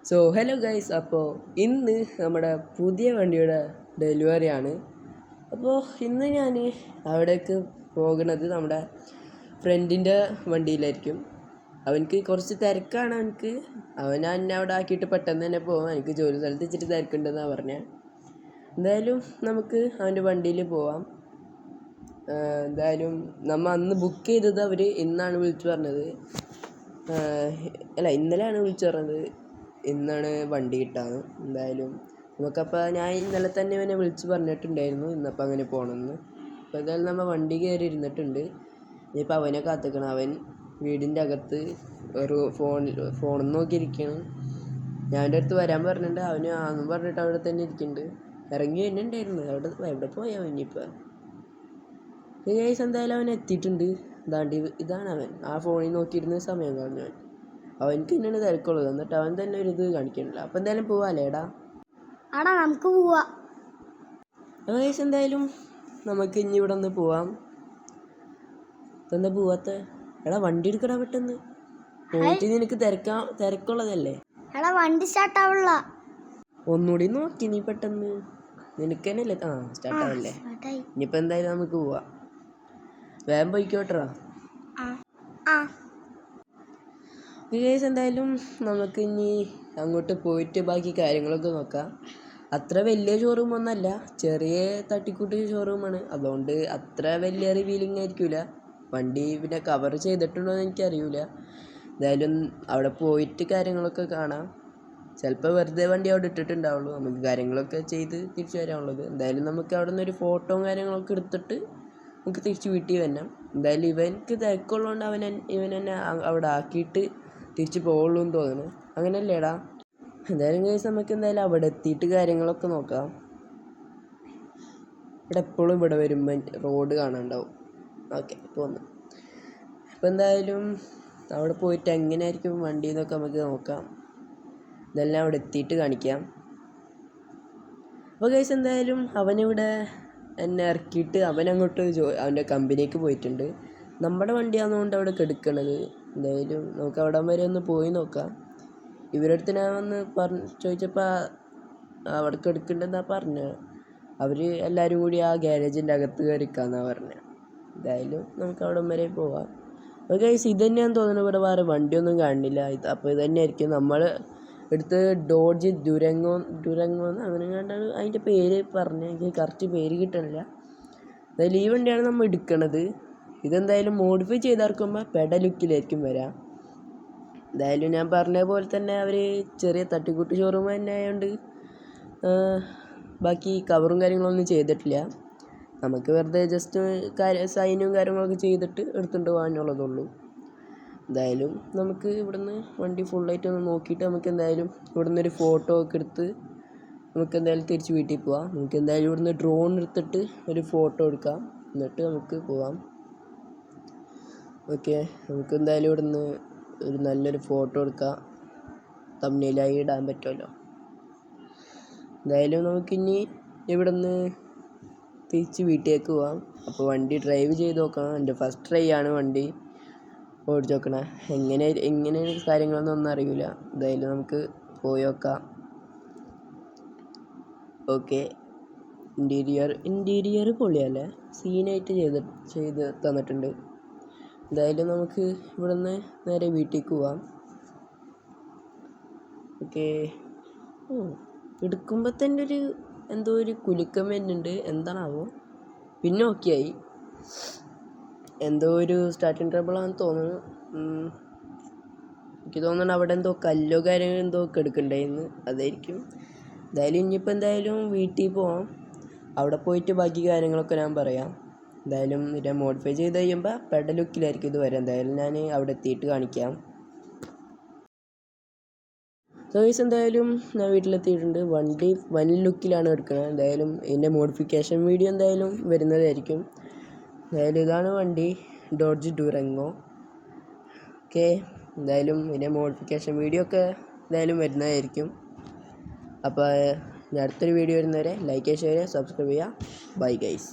Hello guys, അപ്പോൾ ഇന്ന് നമ്മുടെ പുതിയ വണ്ടിയുടെ ഡെലിവറിയാണ്. അപ്പോൾ ഇന്ന് ഞാൻ അവിടേക്ക് പോകുന്നത് നമ്മുടെ ഫ്രണ്ടിൻ്റെ വണ്ടിയിലായിരിക്കും. അവനക്ക് കുറച്ച് തിരക്കാണ്. അവൻ എന്നെ അവിടെ ആക്കിയിട്ട് പെട്ടെന്ന് തന്നെ പോകും. എനിക്ക് ജോലി സ്ഥലത്ത് ഇച്ചിരി തിരക്കുണ്ടെന്നാണ് പറഞ്ഞത്. എന്തായാലും നമുക്ക് അവൻ്റെ വണ്ടിയിൽ പോവാം. എന്തായാലും നമ്മൾ അന്ന് ബുക്ക് ചെയ്തത് അവർ ഇന്നാണ് വിളിച്ചു പറഞ്ഞത്. ഇന്നലെയാണ് വിളിച്ചു പറഞ്ഞത്. ഇന്നാണ് വണ്ടി കിട്ടാന്ന്. എന്തായാലും നമുക്കപ്പോൾ ഞാൻ ഇന്നലെ തന്നെ ഇവനെ വിളിച്ച് പറഞ്ഞിട്ടുണ്ടായിരുന്നു ഇന്നപ്പോൾ അങ്ങനെ പോകണമെന്ന്. അപ്പോൾ എന്തായാലും നമ്മൾ വണ്ടി കയറി ഇരുന്നിട്ടുണ്ട്. ഇനിയിപ്പോൾ അവനെ കാത്തിക്കണം. അവൻ വീടിൻ്റെ അകത്ത് ഒരു ഫോണിൽ നോക്കിയിരിക്കുകയാണ്. ഞാൻ എൻ്റെ അടുത്ത് വരാൻ പറഞ്ഞിട്ടുണ്ട്. അവന് ആണെന്ന് പറഞ്ഞിട്ട് അവിടെ തന്നെ ഇരിക്കുന്നുണ്ട്. ഇറങ്ങി വരുന്നുണ്ടായിരുന്നു. എവിടെ പോയാൽ ഇനിയിപ്പോൾ ഗൈസ്. എന്തായാലും അവൻ എത്തിയിട്ടുണ്ട്. ഇതാണ് അവൻ. ആ ഫോണിൽ നോക്കിയിരുന്ന സമയം കളഞ്ഞവൻ. അവനക്ക് തന്നെയാണ് തിരക്കുള്ളത്. എന്നിട്ട് അവൻ തന്നെ ഒരു ഇത് കാണിക്കണില്ല. അപ്പം എന്തായാലും പോവാല്ലേടാ? നമുക്ക് പോവാം. ഗൈസ്, എന്തായാലും നമുക്ക് ഇനി ഇവിടെ ഒന്ന് പോവാം. എന്താ പോവാത്ത? എടാ വണ്ടി എടുക്കടാ പെട്ടെന്ന്. പോയിട്ട് നിനക്ക് തിരക്കുള്ളതല്ലേ? വണ്ടി സ്റ്റാർട്ട് ആവില്ല. ഒന്നുകൂടി നോക്കി നീ പെട്ടെന്ന്. നിനക്ക് തന്നെയല്ലേ? സ്റ്റാർട്ട് ആവല്ലേ? ഇനിയിപ്പോൾ എന്തായാലും നമുക്ക് പോവാം. വേഗം പോയിക്കോട്ടറാ. ഗൈസ്, എന്തായാലും നമുക്ക് ഇനി അങ്ങോട്ട് പോയിട്ട് ബാക്കി കാര്യങ്ങളൊക്കെ നോക്കാം. അത്ര വലിയ ഷോറൂം ഒന്നല്ല, ചെറിയ തട്ടിക്കൂട്ട് ഷോറൂമാണ്. അതുകൊണ്ട് അത്ര വലിയ റിവീലിംഗ് ആയിരിക്കില്ല. വണ്ടി പിന്നെ കവർ ചെയ്തിട്ടുണ്ടോ എന്ന് എനിക്കറിയില്ല. എന്തായാലും അവിടെ പോയിട്ട് കാര്യങ്ങളൊക്കെ കാണാം. ചിലപ്പോൾ വെറുതെ വണ്ടി അവിടെ ഇട്ടിട്ടുണ്ടാവുള്ളൂ. നമുക്ക് കാര്യങ്ങളൊക്കെ ചെയ്ത് തിരിച്ചു വരാനുള്ളത്. എന്തായാലും നമുക്ക് അവിടെ നിന്ന് ഒരു ഫോട്ടോയും കാര്യങ്ങളൊക്കെ എടുത്തിട്ട് നമുക്ക് തിരിച്ച് വീട്ടിൽ വരണം. എന്തായാലും ഇവനക്ക് തിരക്കുള്ളതുകൊണ്ട് ഇവനെന്നെ അവിടെ ആക്കിയിട്ട് തിരിച്ച് പോകുള്ളൂ എന്ന് തോന്നുന്നു. അങ്ങനെയല്ലേടാ? എന്തായാലും കേസ് നമുക്ക് എന്തായാലും അവിടെ എത്തിയിട്ട് കാര്യങ്ങളൊക്കെ നോക്കാം. ഇവിടെ എപ്പോഴും ഇവിടെ വരുമ്പോൾ റോഡ് കാണാനുണ്ടാവും. ഓക്കെ, പോന്നു. അപ്പോൾ എന്തായാലും അവിടെ പോയിട്ട് എങ്ങനെയായിരിക്കും വണ്ടി എന്നൊക്കെ നമുക്ക് നോക്കാം. ഇതെല്ലാം അവിടെ എത്തിയിട്ട് കാണിക്കാം. അപ്പോൾ കേസ് എന്തായാലും അവനിവിടെ എന്നെ ഇറക്കിയിട്ട് അവനങ്ങോട്ട് അവൻ്റെ കമ്പനിക്ക് പോയിട്ടുണ്ട്. നമ്മുടെ വണ്ടിയാണെന്നുകൊണ്ട് അവിടെ കെടുക്കണത്. എന്തായാലും നമുക്ക് അവിടെ വരെ ഒന്ന് പോയി നോക്കാം. ഇവരുടെ അടുത്ത് ഞാൻ വന്ന് ചോദിച്ചപ്പോൾ അവിടെ കെടുക്കണ്ടെന്നാണ് പറഞ്ഞത്. അവർ എല്ലാവരും കൂടി ആ ഗ്യാരേജിൻ്റെ അകത്ത് കയറിക്കാന്നാണ് പറഞ്ഞത്. എന്തായാലും നമുക്ക് അവിടെ വരെ പോവാം. അപ്പോൾ ഗൈസ്, ഇത് തന്നെയാണെന്ന് തോന്നുന്നു. ഇവിടെ വേറെ വണ്ടിയൊന്നും കാണില്ല. അപ്പോൾ ഇത് തന്നെയായിരിക്കും നമ്മൾ എടുത്ത് ഡോഡ്ജ് ഡുരങ്ങോ അങ്ങനെ കണ്ടാണ് അതിൻ്റെ പേര് പറഞ്ഞ്. എനിക്ക് കറക്റ്റ് പേര് കിട്ടണില്ല. എന്തായാലും ഈ വണ്ടിയാണ് നമ്മൾ എടുക്കണത്. ഇതെന്തായാലും മോഡിഫൈ ചെയ്തിറക്കുമ്പോൾ പെഡ ലുക്കിലായിരിക്കും വരാം. എന്തായാലും ഞാൻ പറഞ്ഞ പോലെ തന്നെ അവർ ചെറിയ തട്ടിക്കൂട്ട് ഷോറൂം തന്നെ ആയതുകൊണ്ട് ബാക്കി കവറും കാര്യങ്ങളൊന്നും ചെയ്തിട്ടില്ല. നമുക്ക് വെറുതെ ജസ്റ്റ് സൈനും കാര്യങ്ങളൊക്കെ ചെയ്തിട്ട് എടുത്തുകൊണ്ട് പോകാനുള്ളതുള്ളൂ. എന്തായാലും നമുക്ക് ഇവിടുന്ന് വണ്ടി ഫുള്ളായിട്ട് ഒന്ന് നോക്കിയിട്ട് നമുക്ക് എന്തായാലും ഇവിടുന്ന് ഒരു ഫോട്ടോ ഒക്കെ എടുത്ത് നമുക്ക് എന്തായാലും തിരിച്ച് വീട്ടിൽ പോവാം. നമുക്ക് എന്തായാലും ഇവിടുന്ന് ഡ്രോൺ എടുത്തിട്ട് ഒരു ഫോട്ടോ എടുക്കാം. എന്നിട്ട് നമുക്ക് പോവാം. ഓക്കെ, നമുക്ക് എന്തായാലും ഇവിടുന്ന് ഒരു നല്ലൊരു ഫോട്ടോ എടുക്കാം. തംബ്നെയിലായി ഇടാൻ പറ്റുമല്ലോ. എന്തായാലും നമുക്കിനി ഇവിടുന്ന് തിരിച്ച് വീട്ടിലേക്ക് പോവാം. അപ്പോൾ വണ്ടി ഡ്രൈവ് ചെയ്ത് നോക്കണം. എൻ്റെ ഫസ്റ്റ് ട്രൈ ആണ് വണ്ടി ഓടിച്ച് നോക്കണേ. എങ്ങനെയാണ് കാര്യങ്ങളൊന്നും അറിയില്ല. എന്തായാലും നമുക്ക് പോയി നോക്കാം. ഓക്കെ, ഇൻറ്റീരിയർ പൊളിയല്ലേ, സീനായിട്ട് ചെയ്ത് തന്നിട്ടുണ്ട്. എന്തായാലും നമുക്ക് ഇവിടുന്ന് നേരെ വീട്ടിലേക്ക് പോവാം. ഓക്കെ, എടുക്കുമ്പോൾ തന്നെ എന്തോ ഒരു കുലുക്കം വരുന്നുണ്ട്. എന്താണാവോ? പിന്നെ ഓക്കെ ആയി. എന്തോ ഒരു സ്റ്റാർട്ടിങ് ട്രബിളാണെന്ന് തോന്നുന്നു. എനിക്ക് തോന്നുന്നു അവിടെ എന്തോ കല്ലോ കാര്യങ്ങൾ എന്തോ ഒക്കെ എടുക്കണ്ടായിരുന്നു. അതായിരിക്കും. എന്തായാലും ഇനിയിപ്പോൾ എന്തായാലും വീട്ടിൽ പോവാം. അവിടെ പോയിട്ട് ബാക്കി കാര്യങ്ങളൊക്കെ ഞാൻ പറയാം. എന്തായാലും ഇത് മോഡിഫൈ ചെയ്ത് കഴിയുമ്പോൾ പെഡ ലുക്കിലായിരിക്കും ഇത് വരാം. എന്തായാലും ഞാൻ അവിടെ എത്തിയിട്ട് കാണിക്കാം. ഗൈസ്, എന്തായാലും ഞാൻ വീട്ടിലെത്തിയിട്ടുണ്ട്. വണ്ടി വൻ ലുക്കിലാണ് എടുക്കുന്നത്. എന്തായാലും ഇതിൻ്റെ മോഡിഫിക്കേഷൻ വീഡിയോ എന്തായാലും വരുന്നതായിരിക്കും. എന്തായാലും ഇതാണ് വണ്ടി, ഡോഡ്ജ് ഡുരങ്ങോ. ഓക്കെ, എന്തായാലും ഇതിൻ്റെ മോഡിഫിക്കേഷൻ വീഡിയോ ഒക്കെ എന്തായാലും വരുന്നതായിരിക്കും. അപ്പോൾ ഞാൻ അടുത്തൊരു വീഡിയോ വരുന്നവരെ ലൈക്ക് ചെയ്യുക, ഷെയർ ചെയ്യുക, സബ്സ്ക്രൈബ് ചെയ്യുക. Bye guys.